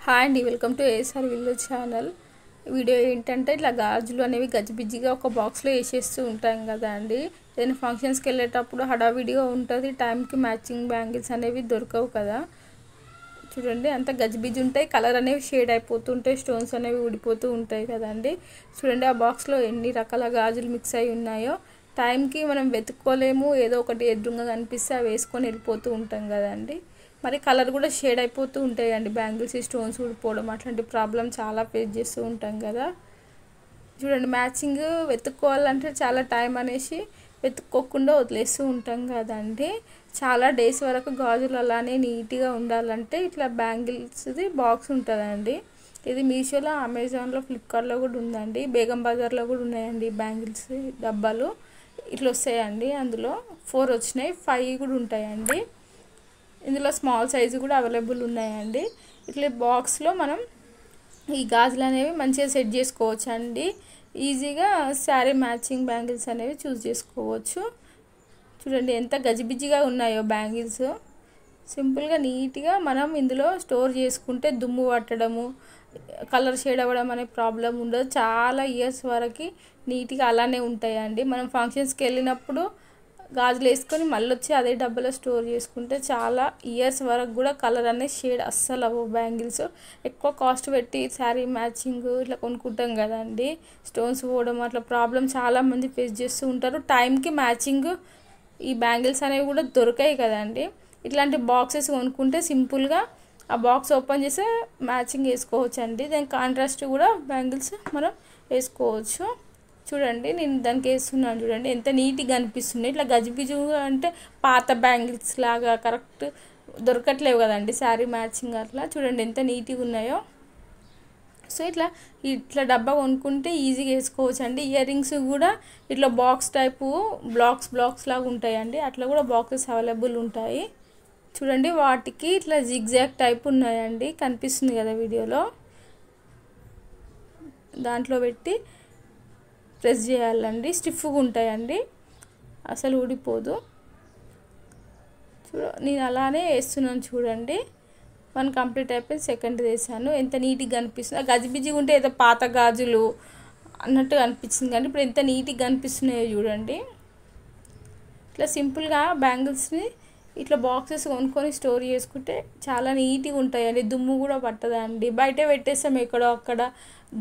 Hi అండి, welcome to ASR village channel. Video ఏంటంటే ఇట్లా గాజులు అనేవి గజిబిజిగా ఒక బాక్స్లో వేసేస్తూ ఉంటాం కదా అండి. ఏదైనా ఫంక్షన్స్కి వెళ్ళేటప్పుడు హడావిడిగా ఉంటుంది, టైంకి మ్యాచింగ్ బ్యాంగిల్స్ అనేవి దొరకవు కదా. చూడండి అంత గజిబిజి ఉంటాయి, కలర్ అనేవి షేడ్ అయిపోతుంటాయి, స్టోన్స్ అనేవి ఊడిపోతూ ఉంటాయి కదండి. చూడండి ఆ బాక్స్లో ఎన్ని రకాల గాజులు మిక్స్ అయి ఉన్నాయో. టైంకి మనం వెతుక్కోలేము, ఏదో ఒకటి ఎదురుగా కనిపిస్తే అవి వేసుకొని వెళ్ళిపోతూ ఉంటాం కదండి. మరి కలర్ కూడా షేడ్ అయిపోతూ ఉంటాయండి, బ్యాంగిల్స్ స్టోన్స్ ఊడిపోవడం అట్లాంటి ప్రాబ్లం చాలా ఫేస్ చేస్తూ ఉంటాం కదా. చూడండి మ్యాచింగ్ వెతుక్కోవాలంటే చాలా టైం అనేసి వెతుక్కోకుండా వదిలేస్తూ ఉంటాం కదండి. చాలా డేస్ వరకు గాజులు అలానే నీట్గా ఉండాలంటే ఇట్లా బ్యాంగిల్స్ది బాక్స్ ఉంటుందండి. ఇది మీషోలో, అమెజాన్లో, ఫ్లిప్కార్ట్లో కూడా ఉందండి, బేగం బజార్లో కూడా ఉన్నాయండి బ్యాంగిల్స్ డబ్బాలు. ఇట్లా వస్తాయండి, అందులో 4 వచ్చినాయి, 5 కూడా ఉంటాయండి. ఇందులో స్మాల్ సైజు కూడా అవైలబుల్ ఉన్నాయండి. ఇట్లా బాక్స్లో మనం ఈ గాజులు అనేవి మంచిగా సెట్ చేసుకోవచ్చు అండి. ఈజీగా శారీ మ్యాచింగ్ బ్యాంగిల్స్ అనేవి చూస్ చేసుకోవచ్చు. చూడండి ఎంత గజిబిజిగా ఉన్నాయో బ్యాంగిల్స్. సింపుల్గా నీట్గా మనం ఇందులో స్టోర్ చేసుకుంటే దుమ్ము పట్టడము, కలర్ షేడ్ అవ్వడం అనే ప్రాబ్లం ఉండదు. చాలా ఇయర్స్ వరకు నీట్గా అలానే ఉంటాయండి. మనం ఫంక్షన్స్కి వెళ్ళినప్పుడు గాజులు వేసుకొని మళ్ళీ వచ్చి అదే డబ్బాలో స్టోర్ చేసుకుంటే చాలా ఇయర్స్ వరకు కూడా కలర్ అనేది షేడ్ అస్సలు అవ్వవు. బ్యాంగిల్స్ ఎక్కువ కాస్ట్ పెట్టి శారీ మ్యాచింగ్ ఇట్లా కొనుక్కుంటాం కదండి, స్టోన్స్ పోవడం అట్లా ప్రాబ్లం చాలామంది ఫేస్ చేస్తూ ఉంటారు. టైంకి మ్యాచింగ్ ఈ బ్యాంగిల్స్ అనేవి కూడా దొరకాయి కదండి. ఇట్లాంటి బాక్సెస్ కొనుక్కుంటే సింపుల్గా ఆ బాక్స్ ఓపెన్ చేస్తే మ్యాచింగ్ వేసుకోవచ్చు అండి. దాని కాంట్రాస్ట్ కూడా బ్యాంగిల్స్ మనం వేసుకోవచ్చు. చూడండి నేను దానికి వేస్తున్నాను, చూడండి ఎంత నీట్గా అనిపిస్తుంది. ఇట్లా గజిబిజుగా అంటే పాత బ్యాంగిల్స్ లాగా కరెక్ట్ దొరకట్లేవు కదండి శారీ మ్యాచింగ్ అట్లా. చూడండి ఎంత నీట్గా ఉన్నాయో. సో ఇట్లా డబ్బా కొనుక్కుంటే ఈజీగా వేసుకోవచ్చు అండి. ఇయర్ రింగ్స్ కూడా ఇట్లా బాక్స్ టైపు బ్లాక్స్ లాగా ఉంటాయండి, అట్లా కూడా బాక్సెస్ అవైలబుల్ ఉంటాయి. చూడండి వాటికి ఇట్లా జిగ్జాగ్ టైప్ ఉన్నాయండి, కనిపిస్తుంది కదా వీడియోలో. దాంట్లో పెట్టి ప్రెస్ చేయాలండి, స్టిఫ్గా ఉంటాయండి, అసలు ఊడిపోదు. నేను అలానే వేస్తున్నాను చూడండి. 1 కంప్లీట్ అయిపోయింది, సెకండ్ వేసాను. ఎంత నీట్గా కనిపిస్తుంది. గజిబిజిగా ఉంటే ఏదో పాత గాజులు అన్నట్టు అనిపించింది, కానీ ఇప్పుడు ఎంత నీట్గా కనిపిస్తున్నాయో చూడండి. ఇట్లా సింపుల్గా బ్యాంగిల్స్ని ఇట్లా బాక్సెస్ కొనుక్కొని స్టోర్ చేసుకుంటే చాలా నీట్గా ఉంటాయండి, దుమ్ము కూడా పట్టదండి. బయట పెట్టేస్తాం ఎక్కడో అక్కడ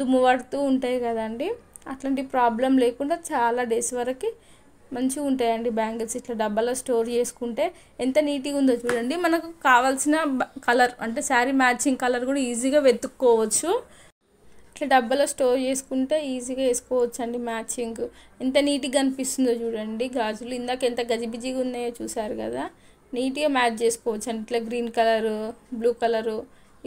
దుమ్ము పడుతూ ఉంటాయి కదండి. అట్లాంటి ప్రాబ్లం లేకుండా చాలా డేస్ వరకు మంచిగా ఉంటాయండి బ్యాంగిల్స్. ఇట్లా డబ్బాలో స్టోర్ చేసుకుంటే ఎంత నీట్గా ఉందో చూడండి. మనకు కావాల్సిన కలర్ అంటే శారీ మ్యాచింగ్ కలర్ కూడా ఈజీగా వెతుక్కోవచ్చు. ఇట్లా డబ్బాలో స్టోర్ చేసుకుంటే ఈజీగా వేసుకోవచ్చు అండి మ్యాచింగ్. ఎంత నీట్గా అనిపిస్తుందో చూడండి గాజులు. ఇందాక ఎంత గజిబిజిగా ఉన్నాయో చూసారు కదా, నీట్గా మ్యాచ్ చేసుకోవచ్చు అండి. ఇట్లా గ్రీన్ కలరు, బ్లూ కలరు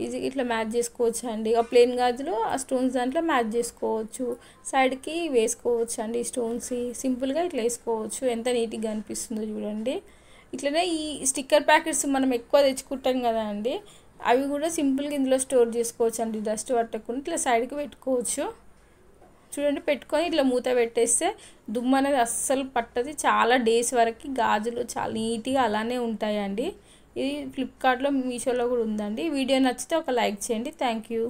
ఈజీగా ఇట్లా మ్యాచ్ చేసుకోవచ్చు అండి. ఆ ప్లెయిన్ గాజులు ఆ స్టోన్స్ దాంట్లో మ్యాచ్ చేసుకోవచ్చు, సైడ్కి వేసుకోవచ్చు అండి స్టోన్స్. సింపుల్గా ఇట్లా వేసుకోవచ్చు. ఎంత నీట్గా అనిపిస్తుందో చూడండి. ఇట్లనే ఈ స్టిక్కర్ ప్యాకెట్స్ మనం ఎక్కువ తెచ్చుకుంటాం కదా అండి, అవి కూడా సింపుల్గా ఇందులో స్టోర్ చేసుకోవచ్చు అండి. డస్ట్ పట్టకుండా ఇట్లా సైడ్కి పెట్టుకోవచ్చు. చూడండి పెట్టుకొని ఇట్లా మూత పెట్టేస్తే దుమ్ము అనేది అస్సలు పట్టది, చాలా డేస్ వరకు గాజులు చాలా నీట్గా అలానే ఉంటాయండి. ఇది ఫ్లిప్కార్ట్లో, మీషోలో కూడా ఉందండి. వీడియో నచ్చితే ఒక లైక్ చేయండి. Thank you.